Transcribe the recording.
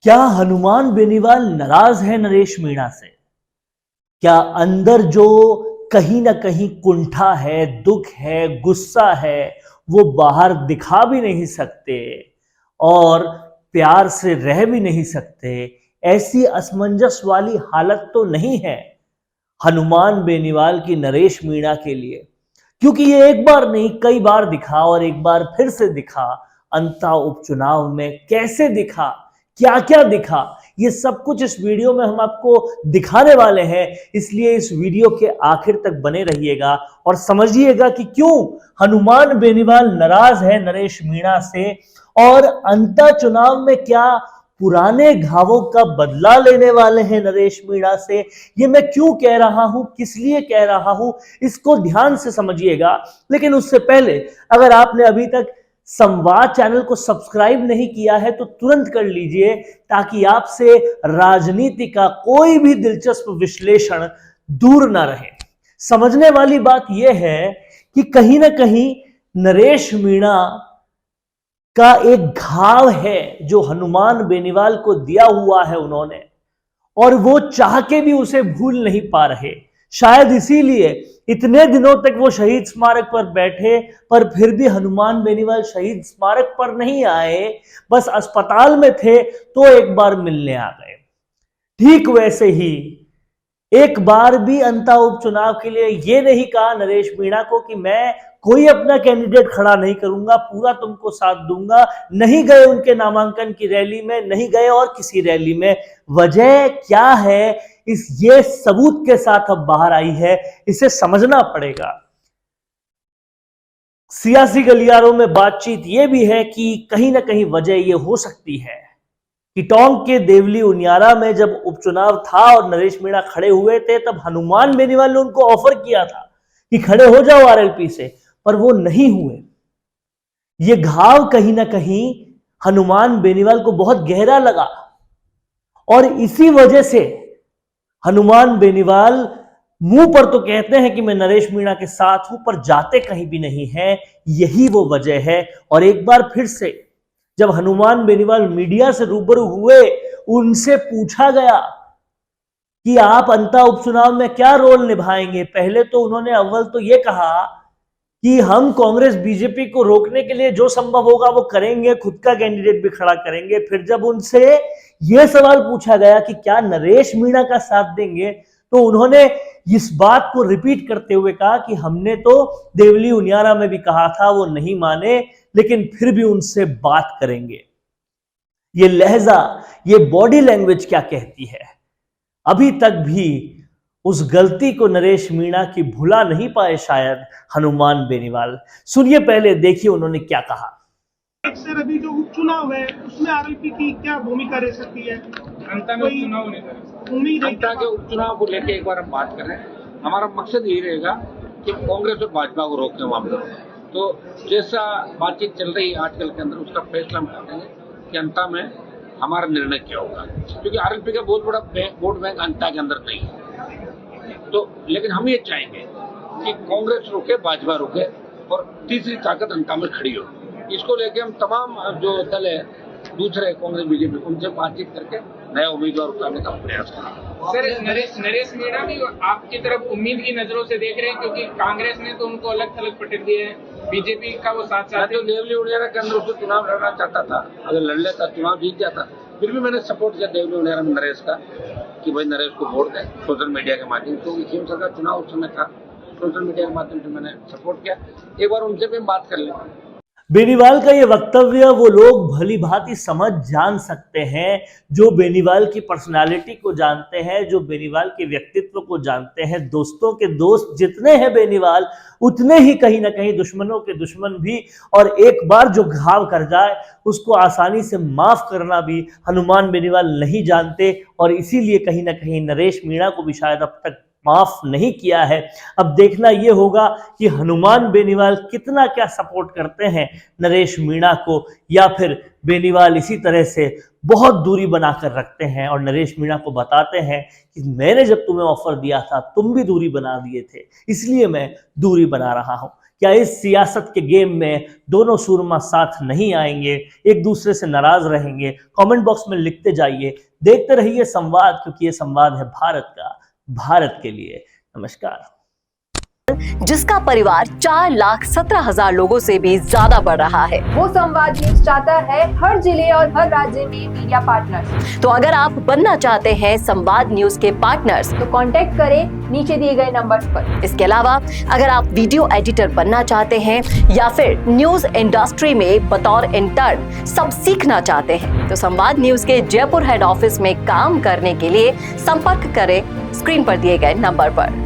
क्या हनुमान बेनीवाल नाराज है नरेश मीणा से? क्या अंदर जो कहीं ना कहीं कुंठा है, दुख है, गुस्सा है, वो बाहर दिखा भी नहीं सकते और प्यार से रह भी नहीं सकते? ऐसी असमंजस वाली हालत तो नहीं है हनुमान बेनीवाल की नरेश मीणा के लिए, क्योंकि ये एक बार नहीं कई बार दिखा और एक बार फिर से दिखा। अंता उपचुनाव में कैसे दिखा, क्या क्या दिखा, ये सब कुछ इस वीडियो में हम आपको दिखाने वाले हैं। इसलिए इस वीडियो के आखिर तक बने रहिएगा और समझिएगा कि क्यों हनुमान बेनीवाल नाराज है नरेश मीणा से और अंता चुनाव में क्या पुराने घावों का बदला लेने वाले हैं नरेश मीणा से। ये मैं क्यों कह रहा हूं, किस लिए कह रहा हूं, इसको ध्यान से समझिएगा। लेकिन उससे पहले अगर आपने अभी तक संवाद चैनल को सब्सक्राइब नहीं किया है तो तुरंत कर लीजिए, ताकि आपसे राजनीति का कोई भी दिलचस्प विश्लेषण दूर ना रहे। समझने वाली बात यह है कि कहीं ना कहीं नरेश मीणा का एक घाव है जो हनुमान बेनीवाल को दिया हुआ है उन्होंने, और वो चाह के भी उसे भूल नहीं पा रहे। शायद इसीलिए इतने दिनों तक वो शहीद स्मारक पर बैठे, पर फिर भी हनुमान बेनीवाल शहीद स्मारक पर नहीं आए, बस अस्पताल में थे तो एक बार मिलने आ गए। ठीक वैसे ही एक बार भी अंता उपचुनाव के लिए ये नहीं कहा नरेश मीणा को कि मैं कोई अपना कैंडिडेट खड़ा नहीं करूंगा, पूरा तुमको साथ दूंगा। नहीं गए उनके नामांकन की रैली में, नहीं गए और किसी रैली में। वजह क्या है, ये सबूत के साथ अब बाहर आई है, इसे समझना पड़ेगा। सियासी गलियारों में बातचीत यह भी है कि कहीं ना कहीं वजह यह हो सकती है कि टोंक के देवली उनियारा में जब उपचुनाव था और नरेश मीणा खड़े हुए थे, तब हनुमान बेनीवाल ने उनको ऑफर किया था कि खड़े हो जाओ आरएलपी से, पर वो नहीं हुए। ये घाव कहीं ना कहीं हनुमान बेनीवाल को बहुत गहरा लगा और इसी वजह से हनुमान बेनीवाल मुंह पर तो कहते हैं कि मैं नरेश मीणा के साथ हूं, पर जाते कहीं भी नहीं है। यही वो वजह है। और एक बार फिर से जब हनुमान बेनीवाल मीडिया से रूबरू हुए, उनसे पूछा गया कि आप अंता उपचुनाव में क्या रोल निभाएंगे। पहले तो उन्होंने अव्वल तो यह कहा कि हम कांग्रेस बीजेपी को रोकने के लिए जो संभव होगा वो करेंगे, खुद का कैंडिडेट भी खड़ा करेंगे। फिर जब उनसे यह सवाल पूछा गया कि क्या नरेश मीणा का साथ देंगे, तो उन्होंने इस बात को रिपीट करते हुए कहा कि हमने तो देवली उनियारा में भी कहा था, वो नहीं माने, लेकिन फिर भी उनसे बात करेंगे। ये लहजा, ये बॉडी लैंग्वेज क्या कहती है? अभी तक भी उस गलती को नरेश मीणा की भुला नहीं पाए शायद हनुमान बेनीवाल। सुनिए, पहले देखिए उन्होंने क्या कहा। सर, अभी जो उपचुनाव है उसमें आरएलपी की क्या भूमिका रह सकती है? अंता में उपचुनाव होने उम्मीद है अंता के उपचुनाव को लेकर एक बार हम बात करें। हमारा मकसद यही रहेगा कि कांग्रेस और भाजपा को रोकने मामले में, तो जैसा बातचीत चल रही है आजकल के अंदर, उसका फैसला हम करेंगे कि अंता में हमारा निर्णय क्या होगा। क्योंकि आरएलपी का बहुत बड़ा वोट बैंक अंता के अंदर नहीं है, तो लेकिन हम ये चाहेंगे कि कांग्रेस रोके, भाजपा रोके और तीसरी ताकत अंता में खड़ी हो। इसको लेके हम तमाम जो दल है दूसरे कांग्रेस बीजेपी, उनसे बातचीत करके नया उम्मीदवार उतारने का प्रयास करेंगे। सर, नरेश मीणा भी आपकी तरफ उम्मीद की नजरों से देख रहे हैं, क्योंकि कांग्रेस ने तो उनको अलग थलग पटक दिया है, बीजेपी का वो साथ साथ। जो देवली उनियारा के अंदर उसको चुनाव लड़ना चाहता था, अगर लड़ लेता चुनाव जीत जाता, फिर भी मैंने सपोर्ट किया देवली उनियारा में नरेश का कि भाई नरेश को वोट दें सोशल मीडिया के माध्यम से। क्योंकि सीएम सरकार चुनाव उस समय था, सोशल मीडिया के माध्यम से मैंने सपोर्ट किया। एक बार उनसे भी बात कर लें। बेनीवाल का ये वक्तव्य वो लोग भली भांति समझ जान सकते हैं जो बेनीवाल की पर्सनालिटी को जानते हैं, जो बेनीवाल के व्यक्तित्व को जानते हैं। दोस्तों के दोस्त जितने हैं बेनीवाल, उतने ही कहीं ना कहीं दुश्मनों के दुश्मन भी। और एक बार जो घाव कर जाए उसको आसानी से माफ करना भी हनुमान बेनीवाल नहीं जानते, और इसीलिए कहीं ना कहीं नरेश मीणा को भी शायद अब तक माफ नहीं किया है। अब देखना यह होगा कि हनुमान बेनीवाल कितना क्या सपोर्ट करते हैं नरेश मीणा को, या फिर बेनीवाल इसी तरह से बहुत दूरी बनाकर रखते हैं और नरेश मीणा को बताते हैं कि मैंने जब तुम्हें ऑफर दिया था तुम भी दूरी बना दिए थे, इसलिए मैं दूरी बना रहा हूं। क्या इस सियासत के गेम में दोनों सूरमा साथ नहीं आएंगे, एक दूसरे से नाराज रहेंगे? कमेंट बॉक्स में लिखते जाइए। देखते रहिए संवाद, क्योंकि ये संवाद है भारत का, भारत के लिए। नमस्कार। जिसका परिवार 4,17,000 लोगों से भी ज्यादा बढ़ रहा है, वो संवाद न्यूज चाहता है हर जिले और हर राज्य में मीडिया पार्टनर्स। तो अगर आप बनना चाहते हैं संवाद न्यूज के पार्टनर्स, तो कांटेक्ट करें नीचे दिए गए नंबर्स पर। इसके अलावा अगर आप वीडियो एडिटर बनना चाहते हैं या फिर न्यूज इंडस्ट्री में बतौर इंटर्न सब सीखना चाहते हैं, तो संवाद न्यूज के जयपुर हेड ऑफिस में काम करने के लिए संपर्क करें स्क्रीन पर दिए गए नंबर पर।